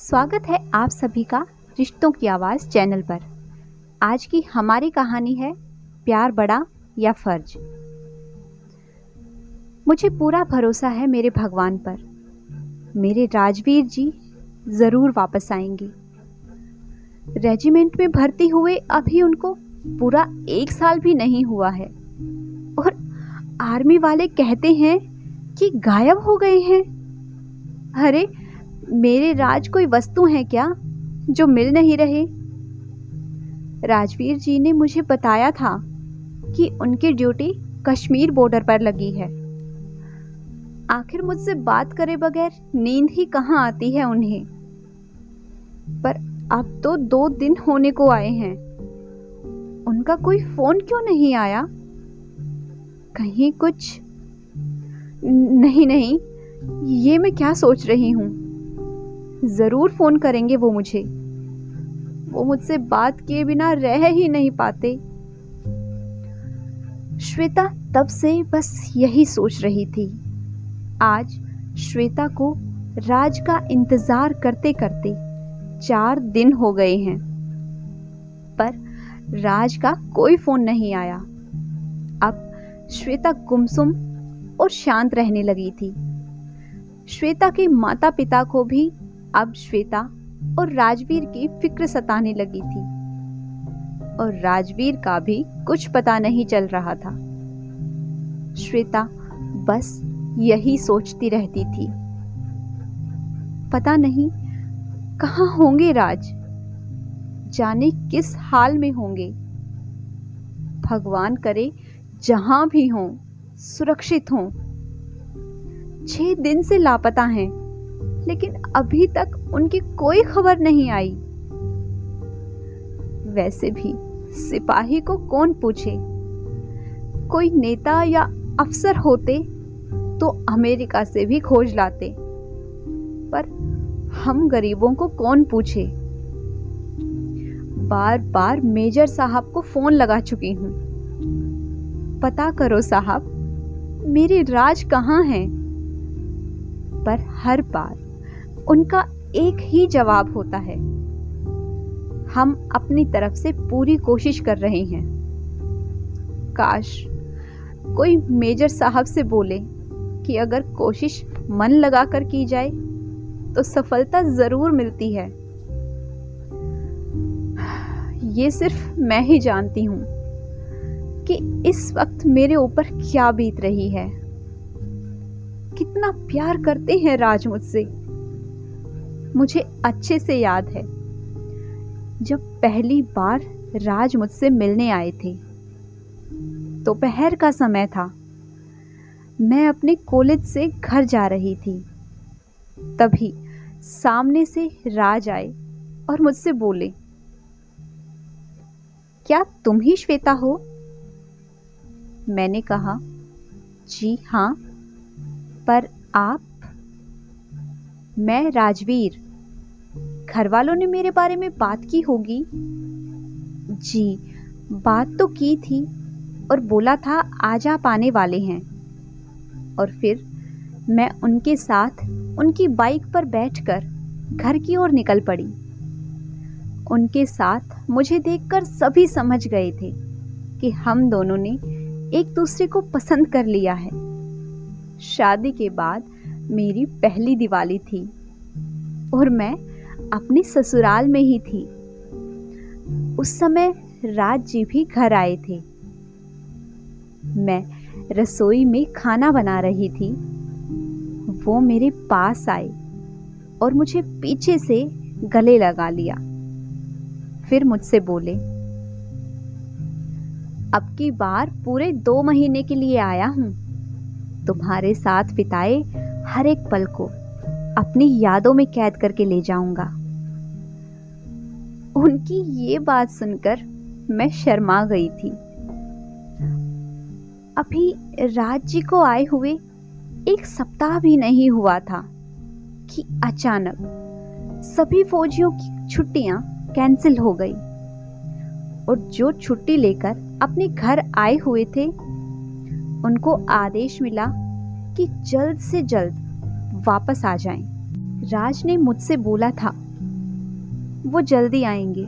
स्वागत है आप सभी का रिश्तों की आवाज़ चैनल पर। आज की हमारी कहानी है प्यार बड़ा या फर्ज। मुझे पूरा भरोसा है मेरे भगवान पर, मेरे राजवीर जी ज़रूर वापस आएंगे। रेजिमेंट में भर्ती हुए अभी उनको पूरा 1 साल भी नहीं हुआ है और आर्मी वाले कहते हैं कि गायब हो गए हैं। अरे मेरे राज कोई वस्तु है क्या जो मिल नहीं रहे? राजवीर जी ने मुझे बताया था कि उनकी ड्यूटी कश्मीर बॉर्डर पर लगी है। आखिर मुझसे बात करे बगैर नींद ही कहाँ आती है उन्हें। पर अब तो 2 दिन होने को आए हैं, उनका कोई फोन क्यों नहीं आया? कहीं कुछ नहीं, ये मैं क्या सोच रही हूँ। जरूर फोन करेंगे वो मुझे। वो मुझसे बात किए बिना रह ही नहीं पाते। श्वेता तब से बस यही सोच रही थी। आज श्वेता को राज का इंतजार करते करते 4 दिन हो गए हैं, पर राज का कोई फोन नहीं आया। अब श्वेता गुमसुम और शांत रहने लगी थी। श्वेता के माता पिता को भी अब श्वेता और राजवीर की फिक्र सताने लगी थी और राजवीर का भी कुछ पता नहीं चल रहा था। श्वेता बस यही सोचती रहती थी, पता नहीं कहाँ होंगे राज, जाने किस हाल में होंगे। भगवान करे जहां भी हों सुरक्षित हों। 6 दिन से लापता हैं, लेकिन अभी तक उनकी कोई खबर नहीं आई। वैसे भी सिपाही को कौन पूछे? कोई नेता या अफसर होते तो अमेरिका से भी खोज लाते, पर हम गरीबों को कौन पूछे? बार बार मेजर साहब को फोन लगा चुकी हूँ। पता करो साहब, मेरे राज कहाँ हैं? पर हर बार उनका एक ही जवाब होता है, हम अपनी तरफ से पूरी कोशिश कर रहे हैं। काश कोई मेजर साहब से बोले कि अगर कोशिश मन लगाकर की जाए तो सफलता जरूर मिलती है। ये सिर्फ मैं ही जानती हूँ कि इस वक्त मेरे ऊपर क्या बीत रही है। कितना प्यार करते हैं राज मुझसे। मुझे अच्छे से याद है जब पहली बार राज मुझसे मिलने आए थे। दोपहर का समय था, मैं अपने कॉलेज से घर जा रही थी। तभी सामने से राज आए और मुझसे बोले, क्या तुम ही श्वेता हो? मैंने कहा, जी हाँ, पर आप? मैं राजवीर। घर वालों ने मेरे बारे में बात की होगी। जी, बात तो की थी और बोला था आज आप आने वाले हैं। और फिर मैं उनके साथ उनकी बाइक पर बैठकर घर की ओर निकल पड़ी। उनके साथ मुझे देखकर सभी समझ गए थे कि हम दोनों ने एक दूसरे को पसंद कर लिया है। शादी के बाद मेरी पहली दिवाली थी और मैं अपने ससुराल में ही थी। उस समय राज जी भी घर आए थे। मैं रसोई में खाना बना रही थी। वो मेरे पास आए और मुझे पीछे से गले लगा लिया। फिर मुझसे बोले, अब की बार पूरे 2 महीने के लिए आया हूं। तुम्हारे साथ बिताए हर एक पल को अपनी यादों में कैद करके ले जाऊंगा। उनकी ये बात सुनकर मैं शर्मा गई थी। अभी राज जी को आए हुए 1 सप्ताह भी नहीं हुआ था कि अचानक सभी फौजियों की छुट्टियां कैंसिल हो गई और जो छुट्टी लेकर अपने घर आए हुए थे उनको आदेश मिला कि जल्द से जल्द वापस आ जाएं। राज ने मुझसे बोला था वो जल्दी आएंगे।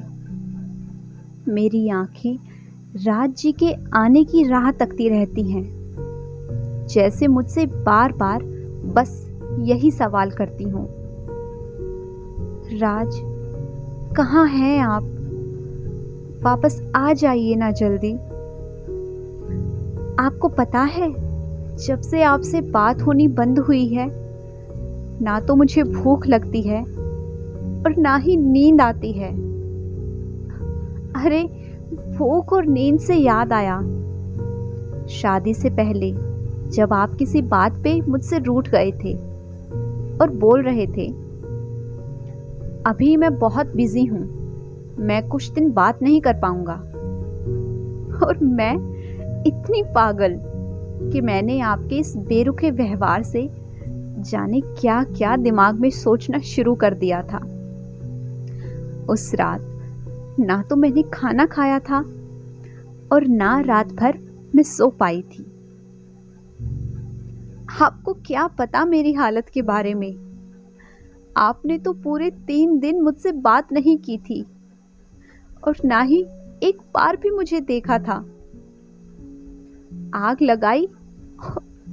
मेरी आंखें राज जी के आने की राह तकती रहती हैं, जैसे मुझसे बार बार बस यही सवाल करती हूँ, राज कहाँ हैं आप? वापस आ जाइए ना जल्दी। आपको पता है, जब से आपसे बात होनी बंद हुई है, ना तो मुझे भूख लगती है और ना ही नींद आती है। अरे, भूख और नींद से याद आया, शादी से पहले जब आप किसी बात पे मुझसे रूठ गए थे और बोल रहे थे, अभी मैं बहुत बिजी हूं, मैं कुछ दिन बात नहीं कर पाऊंगा। और मैं इतनी पागल कि मैंने आपके इस बेरुखे व्यवहार से जाने क्या क्या दिमाग में सोचना शुरू कर दिया था। उस रात ना तो मैंने खाना खाया था और ना रात भर मैं सो पाई थी। आपको क्या पता मेरी हालत के बारे में? आपने तो पूरे 3 दिन मुझसे बात नहीं की थी और ना ही एक बार भी मुझे देखा था। आग लगाई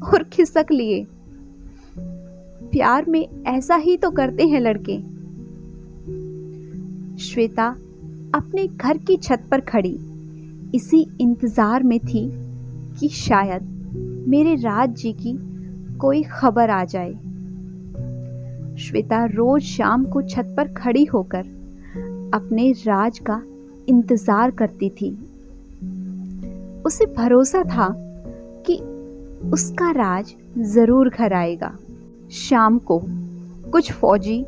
और खिसक लिए। प्यार में ऐसा ही तो करते हैं लड़के। श्वेता अपने घर की छत पर खड़ी इसी इंतजार में थी कि शायद मेरे राज जी की कोई खबर आ जाए। श्वेता रोज शाम को छत पर खड़ी होकर अपने राज का इंतजार करती थी। उसे भरोसा था कि उसका राज जरूर घर आएगा। शाम को कुछ फौजी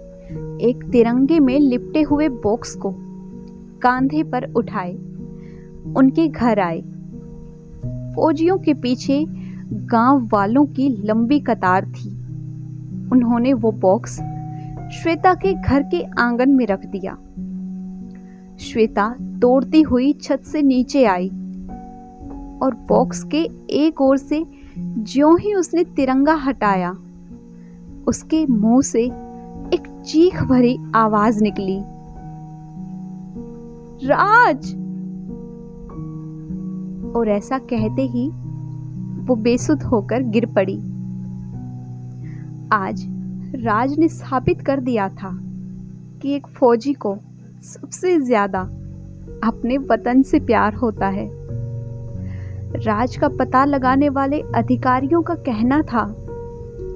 एक तिरंगे में लिपटे हुए बॉक्स को कांधे पर उठाए उनके घर आए। फौजियों के पीछे गांव वालों की लंबी कतार थी। उन्होंने वो बॉक्स श्वेता के घर के आंगन में रख दिया। श्वेता दौड़ती हुई छत से नीचे आई और बॉक्स के एक ओर से ज्यों ही उसने तिरंगा हटाया, उसके मुंह से एक चीख भरी आवाज निकली, राज! और ऐसा कहते ही वो बेसुध होकर गिर पड़ी। आज राज ने साबित कर दिया था कि एक फौजी को सबसे ज्यादा अपने वतन से प्यार होता है। राज का पता लगाने वाले अधिकारियों का कहना था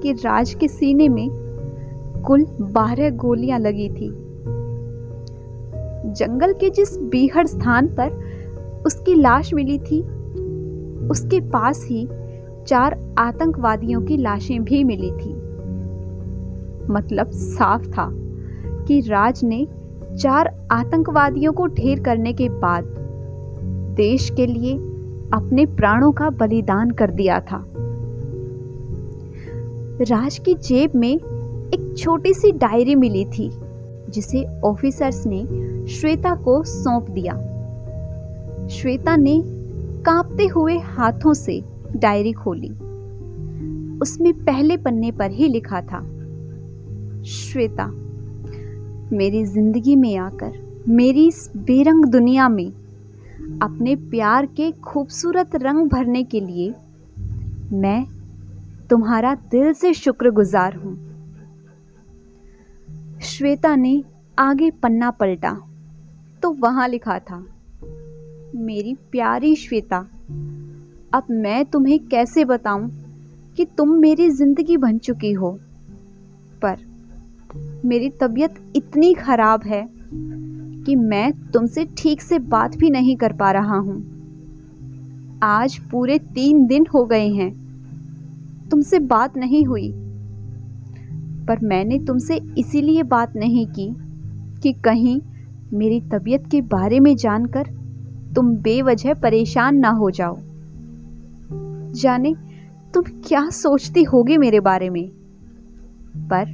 कि राज के सीने में कुल 12 गोलियां लगी थी। जंगल के जिस बीहड़ स्थान पर उसकी लाश मिली थी, उसके पास ही 4 आतंकवादियों की लाशें भी मिली थी। मतलब साफ था कि राज ने 4 आतंकवादियों को ढेर करने के बाद देश के लिए अपने प्राणों का बलिदान कर दिया था। राज की जेब में एक छोटी सी डायरी मिली थी, जिसे ऑफिसर्स ने श्वेता को सौंप दिया। श्वेता ने कांपते हुए हाथों से डायरी खोली। उसमें पहले पन्ने पर ही लिखा था, श्वेता, मेरी जिंदगी में आकर मेरी इस बेरंग दुनिया में अपने प्यार के खूबसूरत रंग भरने के लिए मैं तुम्हारा दिल से शुक्रगुजार हूं। श्वेता ने आगे पन्ना पलटा तो वहां लिखा था, मेरी प्यारी श्वेता, अब मैं तुम्हें कैसे बताऊं कि तुम मेरी जिंदगी बन चुकी हो, पर मेरी तबीयत इतनी खराब है कि मैं तुमसे ठीक से बात भी नहीं कर पा रहा हूं। आज पूरे 3 दिन हो गए हैं तुमसे बात नहीं हुई, पर मैंने तुमसे इसीलिए बात नहीं की कि कहीं मेरी तबीयत के बारे में जानकर तुम बेवजह परेशान ना हो जाओ। जाने तुम क्या सोचती होगी मेरे बारे में, पर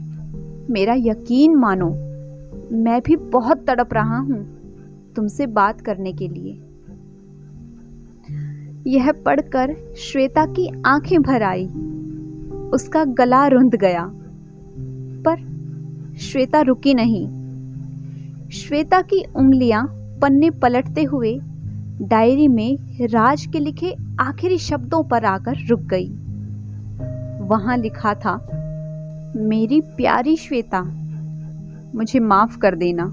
मेरा यकीन मानो, मैं भी बहुत तड़प रहा हूं तुमसे बात करने के लिए। यह पढ़कर श्वेता की आंखें भर आई, उसका गला रुंध गया, पर श्वेता रुकी नहीं। श्वेता की उंगलियां पन्ने पलटते हुए डायरी में राज के लिखे आखिरी शब्दों पर आकर रुक गई। वहां लिखा था, मेरी प्यारी श्वेता, मुझे माफ कर देना।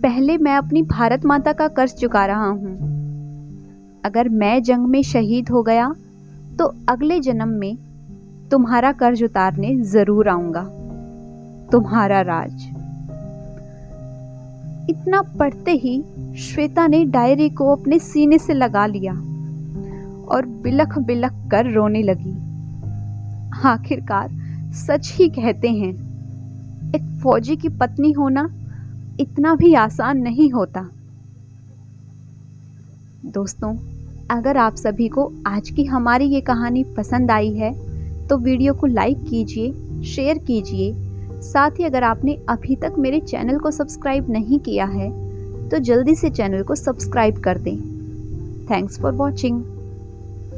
पहले मैं अपनी भारत माता का कर्ज चुका रहा हूं। अगर मैं जंग में शहीद हो गया तो अगले जन्म में तुम्हारा कर्ज उतारने जरूर आऊंगा। तुम्हारा राज। इतना पढ़ते ही श्वेता ने डायरी को अपने सीने से लगा लिया और बिलख बिलख कर रोने लगी। आखिरकार सच ही कहते हैं, एक फौजी की पत्नी होना इतना भी आसान नहीं होता। दोस्तों, अगर आप सभी को आज की हमारी ये कहानी पसंद आई है तो वीडियो को लाइक कीजिए, शेयर कीजिए। साथ ही अगर आपने अभी तक मेरे चैनल को सब्सक्राइब नहीं किया है तो जल्दी से चैनल को सब्सक्राइब कर दें। Thanks for watching.